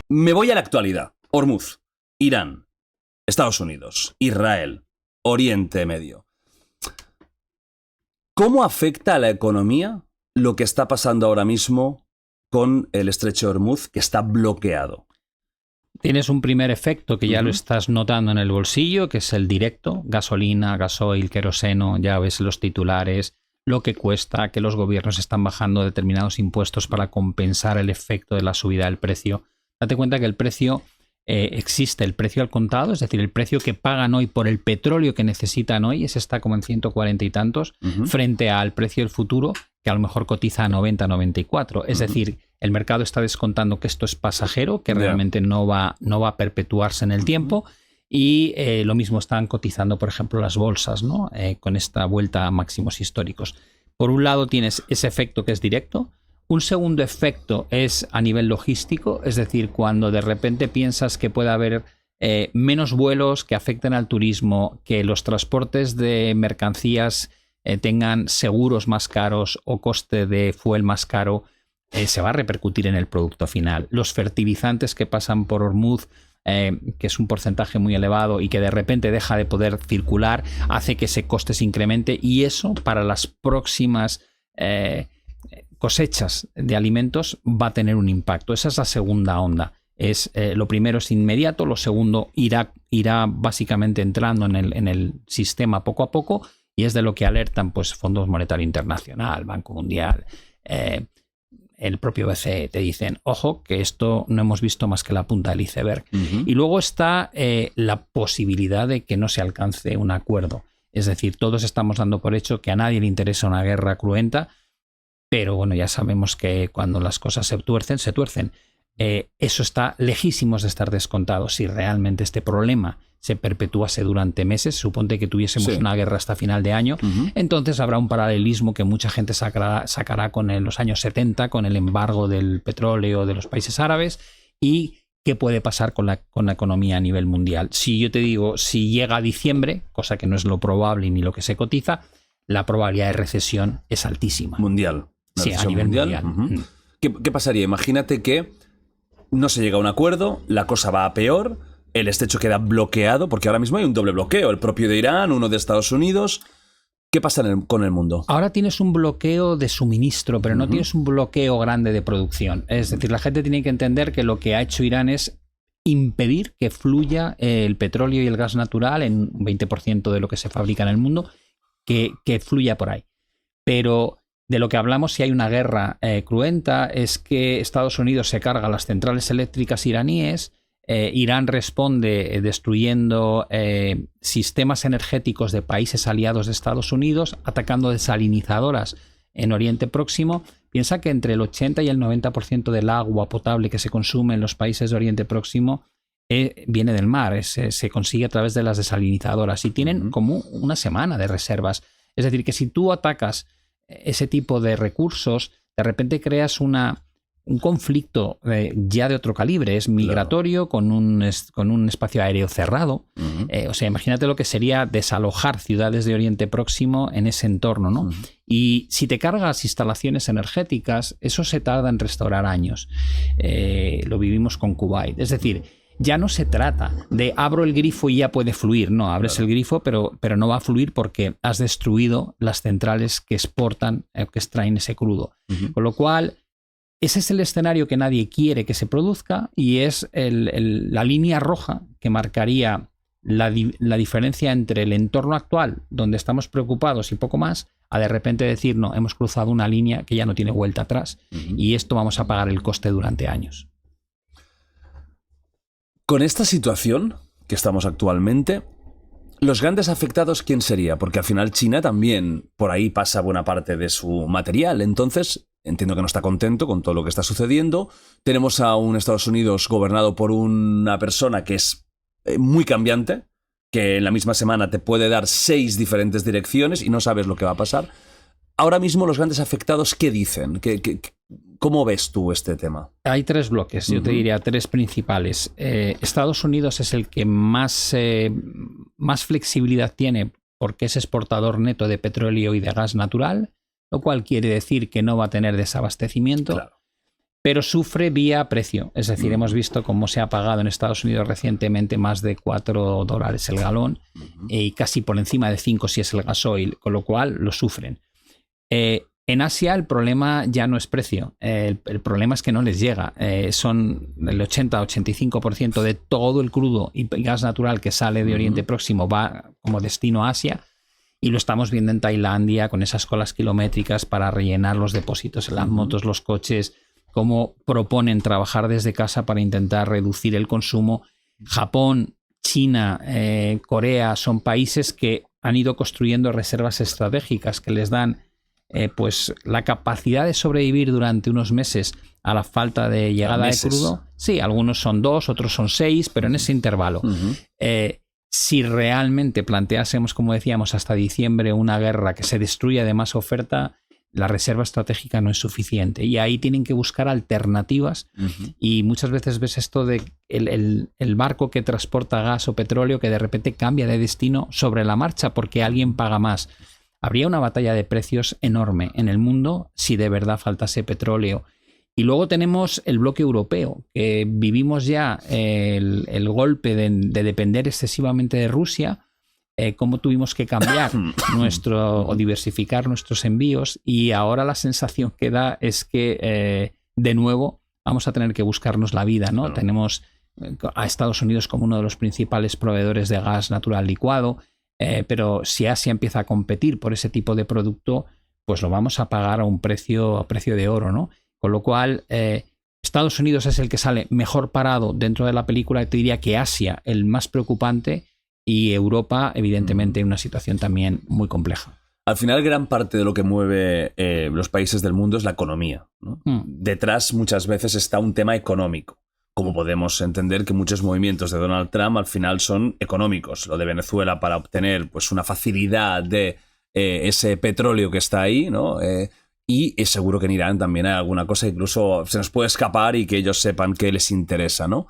Me voy a la actualidad. Hormuz, Irán, Estados Unidos, Israel, Oriente Medio. ¿Cómo afecta a la economía lo que está pasando ahora mismo con el estrecho de Hormuz, que está bloqueado? Tienes un primer efecto que ya lo estás notando en el bolsillo, que es el directo: gasolina, gasoil, queroseno, ya ves los titulares, lo que cuesta, que los gobiernos están bajando determinados impuestos para compensar el efecto de la subida del precio. Date cuenta que el precio existe, el precio al contado, es decir, el precio que pagan hoy por el petróleo que necesitan hoy, ese está como en 140 y tantos, frente al precio del futuro, que a lo mejor cotiza a 90, 94. Es decir, el mercado está descontando que esto es pasajero, que realmente no va a perpetuarse en el tiempo. Y lo mismo están cotizando, por ejemplo, las bolsas, ¿no? Con esta vuelta a máximos históricos. Por un lado tienes ese efecto que es directo. Un segundo efecto es a nivel logístico, es decir, cuando de repente piensas que puede haber menos vuelos que afecten al turismo, que los transportes de mercancías tengan seguros más caros o coste de fuel más caro, se va a repercutir en el producto final. Los fertilizantes que pasan por Hormuz, que es un porcentaje muy elevado y que de repente deja de poder circular, hace que ese coste se incremente, y eso para las próximas cosechas de alimentos va a tener un impacto. Esa es la segunda onda. Lo primero es inmediato, lo segundo irá básicamente entrando en el sistema poco a poco, y es de lo que alertan pues Fondos Monetario Internacional, Banco Mundial, el propio BCE. Te dicen, ojo, que esto no hemos visto más que la punta del iceberg. Y luego está la posibilidad de que no se alcance un acuerdo. Es decir, todos estamos dando por hecho que a nadie le interesa una guerra cruenta, pero bueno, ya sabemos que cuando las cosas se tuercen, se tuercen. Eso está lejísimos de estar descontado. Si realmente este problema se perpetuase durante meses, suponte que tuviésemos una guerra hasta final de año, entonces habrá un paralelismo que mucha gente sacará con los años 70, con el embargo del petróleo de los países árabes, y qué puede pasar con la economía a nivel mundial. Si yo te digo, si llega a diciembre, cosa que no es lo probable ni lo que se cotiza, la probabilidad de recesión es altísima. Mundial. Sí, a nivel mundial. ¿Qué pasaría? Imagínate que no se llega a un acuerdo, la cosa va a peor, el estrecho queda bloqueado, porque ahora mismo hay un doble bloqueo, el propio de Irán, uno de Estados Unidos. ¿Qué pasa con el mundo? Ahora tienes un bloqueo de suministro, pero no tienes un bloqueo grande de producción. Es decir, la gente tiene que entender que lo que ha hecho Irán es impedir que fluya el petróleo y el gas natural, en un 20% de lo que se fabrica en el mundo, que fluya por ahí. Pero de lo que hablamos, si hay una guerra cruenta, es que Estados Unidos se carga las centrales eléctricas iraníes, Irán responde destruyendo sistemas energéticos de países aliados de Estados Unidos, atacando desalinizadoras en Oriente Próximo. Piensa que entre el 80 y el 90% del agua potable que se consume en los países de Oriente Próximo viene del mar, se consigue a través de las desalinizadoras, y tienen como una semana de reservas. Es decir, que si tú atacas ese tipo de recursos, de repente creas un conflicto ya de otro calibre, es migratorio, con un espacio aéreo cerrado. O sea, imagínate lo que sería desalojar ciudades de Oriente Próximo en ese entorno, ¿no? Y si te cargas instalaciones energéticas, eso se tarda en restaurar años. Lo vivimos con Kuwait. Es decir, ya no se trata de abro el grifo y ya puede fluir. No, abres el grifo, pero no va a fluir porque has destruido las centrales que exportan, que extraen ese crudo. Con lo cual, ese es el escenario que nadie quiere que se produzca, y es la línea roja que marcaría la diferencia entre el entorno actual, donde estamos preocupados y poco más, a de repente decir, no, hemos cruzado una línea que ya no tiene vuelta atrás, y esto vamos a pagar el coste durante años. Con esta situación que estamos actualmente, los grandes afectados, ¿quién sería? Porque al final China también por ahí pasa buena parte de su material. Entonces, entiendo que no está contento con todo lo que está sucediendo. Tenemos a un Estados Unidos gobernado por una persona que es muy cambiante, que en la misma semana te puede dar 6 diferentes direcciones y no sabes lo que va a pasar. Ahora mismo los grandes afectados, ¿qué dicen? ¿Cómo ves tú este tema? Hay 3 bloques, yo te diría 3 principales. Estados Unidos es el que más flexibilidad tiene, porque es exportador neto de petróleo y de gas natural, lo cual quiere decir que no va a tener desabastecimiento. Claro. pero sufre vía precio. Es decir, hemos visto cómo se ha pagado en Estados Unidos recientemente más de $4 el galón y casi por encima de 5 si es el gasoil, con lo cual lo sufren. En Asia el problema ya no es precio, el problema es que no les llega. Son el 80-85% de todo el crudo y gas natural que sale de Oriente Próximo va como destino a Asia. Y lo estamos viendo en Tailandia con esas colas kilométricas para rellenar los depósitos en las motos, los coches, cómo proponen trabajar desde casa para intentar reducir el consumo. Japón, China, Corea son países que han ido construyendo reservas estratégicas que les dan pues la capacidad de sobrevivir durante unos meses a la falta de llegada de crudo. Sí, algunos son 2, otros son 6, pero en ese intervalo. Si realmente planteásemos, como decíamos, hasta diciembre una guerra que se destruya de más oferta, la reserva estratégica no es suficiente y ahí tienen que buscar alternativas. Y muchas veces ves esto de el barco que transporta gas o petróleo que de repente cambia de destino sobre la marcha porque alguien paga más. Habría una batalla de precios enorme en el mundo si de verdad faltase petróleo. Y luego tenemos el bloque europeo, que vivimos ya el golpe de depender excesivamente de Rusia, cómo tuvimos que cambiar o diversificar nuestros envíos, y ahora la sensación que da es que de nuevo vamos a tener que buscarnos la vida, ¿no? Claro. Tenemos a Estados Unidos como uno de los principales proveedores de gas natural licuado, pero si Asia empieza a competir por ese tipo de producto, pues lo vamos a pagar a precio de oro, ¿no? Con lo cual, Estados Unidos es el que sale mejor parado dentro de la película. Te diría que Asia, el más preocupante, y Europa, evidentemente, en una situación también muy compleja. Al final, gran parte de lo que mueve los países del mundo es la economía, ¿no? Detrás, muchas veces, está un tema económico. Como podemos entender que muchos movimientos de Donald Trump al final son económicos. Lo de Venezuela para obtener pues, una facilidad de ese petróleo que está ahí, ¿no? Y es seguro que en Irán también hay alguna cosa, incluso se nos puede escapar y que ellos sepan que les interesa, ¿no?